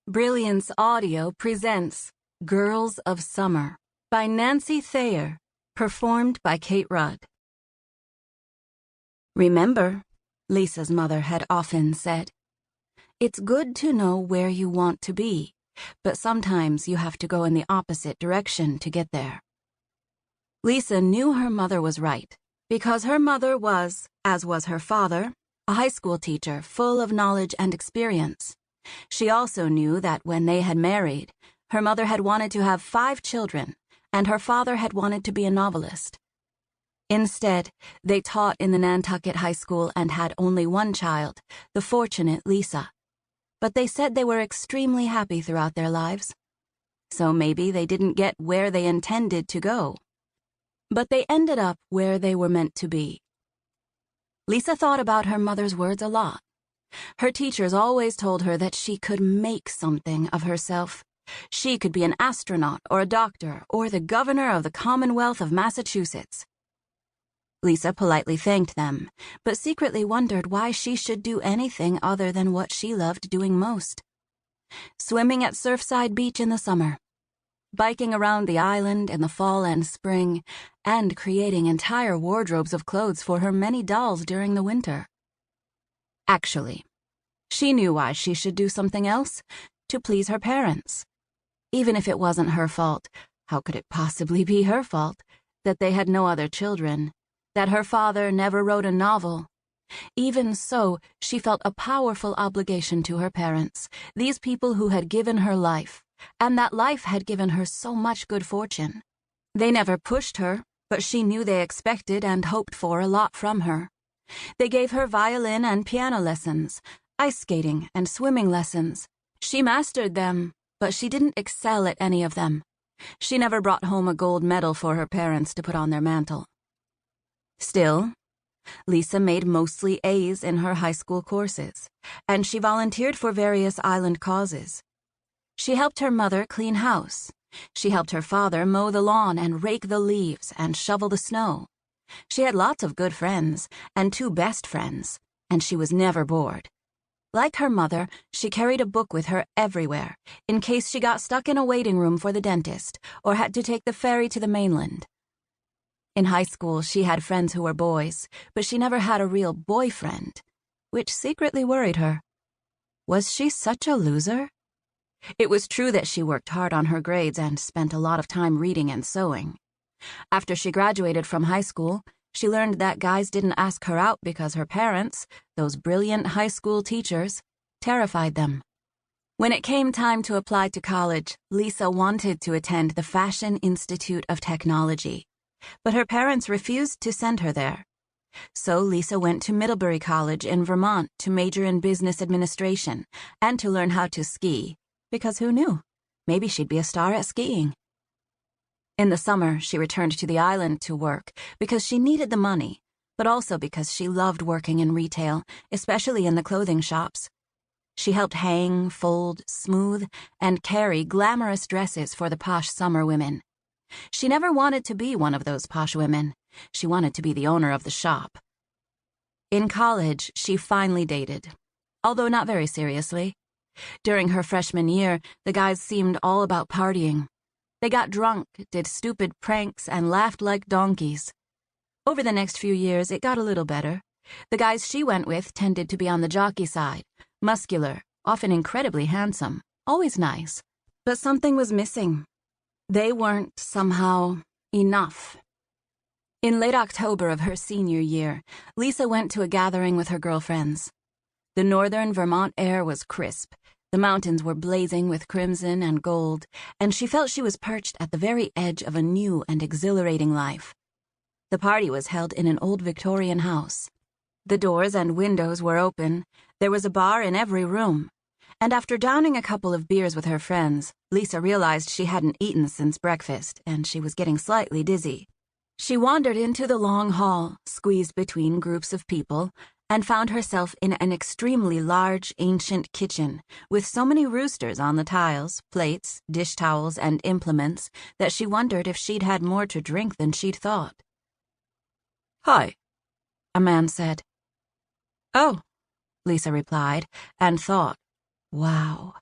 Brilliance Audio presents Girls of Summer by Nancy Thayer, performed by Kate Rudd. Remember, Lisa's mother had often said, it's good to know where you want to be, but sometimes you have to go in the opposite direction to get there. Lisa knew her mother was right, because her mother was, as was her father, a high school teacher full of knowledge and experience. She also knew that when they had married, her mother had wanted to have 5 children, and her father had wanted to be a novelist. Instead, they taught in the Nantucket High School and had only one child, the fortunate Lisa. But they said they were extremely happy throughout their lives. So maybe they didn't get where they intended to go. But they ended up where they were meant to be. Lisa thought about her mother's words a lot. Her teachers always told her that she could make something of herself. She could be an astronaut or a doctor or the governor of the Commonwealth of Massachusetts. Lisa politely thanked them, but secretly wondered why she should do anything other than what she loved doing most. Swimming at Surfside Beach in the summer, biking around the island in the fall and spring, and creating entire wardrobes of clothes for her many dolls during the winter. Actually, she knew why she should do something else, to please her parents. Even if it wasn't her fault, how could it possibly be her fault that they had no other children, that her father never wrote a novel? Even so, she felt a powerful obligation to her parents, these people who had given her life, and that life had given her so much good fortune. They never pushed her, but she knew they expected and hoped for a lot from her. They gave her violin and piano lessons, ice skating and swimming lessons. She mastered them, but she didn't excel at any of them. She never brought home a gold medal for her parents to put on their mantle. Still, Lisa made mostly A's in her high school courses, and she volunteered for various island causes. She helped her mother clean house. She helped her father mow the lawn and rake the leaves and shovel the snow. She had lots of good friends, and 2 best friends, and she was never bored. Like her mother, she carried a book with her everywhere, in case she got stuck in a waiting room for the dentist, or had to take the ferry to the mainland. In high school, she had friends who were boys, but she never had a real boyfriend, which secretly worried her. Was she such a loser? It was true that she worked hard on her grades and spent a lot of time reading and sewing. After she graduated from high school, she learned that guys didn't ask her out because her parents, those brilliant high school teachers, terrified them. When it came time to apply to college, Lisa wanted to attend the Fashion Institute of Technology, but her parents refused to send her there. So Lisa went to Middlebury College in Vermont to major in business administration and to learn how to ski, because who knew? Maybe she'd be a star at skiing. In the summer, she returned to the island to work because she needed the money, but also because she loved working in retail, especially in the clothing shops. She helped hang, fold, smooth, and carry glamorous dresses for the posh summer women. She never wanted to be one of those posh women. She wanted to be the owner of the shop. In college, she finally dated, although not very seriously. During her freshman year, the guys seemed all about partying. They got drunk, did stupid pranks, and laughed like donkeys. Over the next few years, it got a little better. The guys she went with tended to be on the jockey side, muscular, often incredibly handsome, always nice. But something was missing. They weren't, somehow, enough. In late October of her senior year, Lisa went to a gathering with her girlfriends. The northern Vermont air was crisp. The mountains were blazing with crimson and gold, and she felt she was perched at the very edge of a new and exhilarating life. The party was held in an old Victorian house. The doors and windows were open, there was a bar in every room, and after downing a couple of beers with her friends, Lisa realized she hadn't eaten since breakfast, and she was getting slightly dizzy. She wandered into the long hall, squeezed between groups of people, and found herself in an extremely large, ancient kitchen, with so many roosters on the tiles, plates, dish towels, and implements that she wondered if she'd had more to drink than she'd thought. "Hi," a man said. "Oh," Lisa replied, and thought, wow,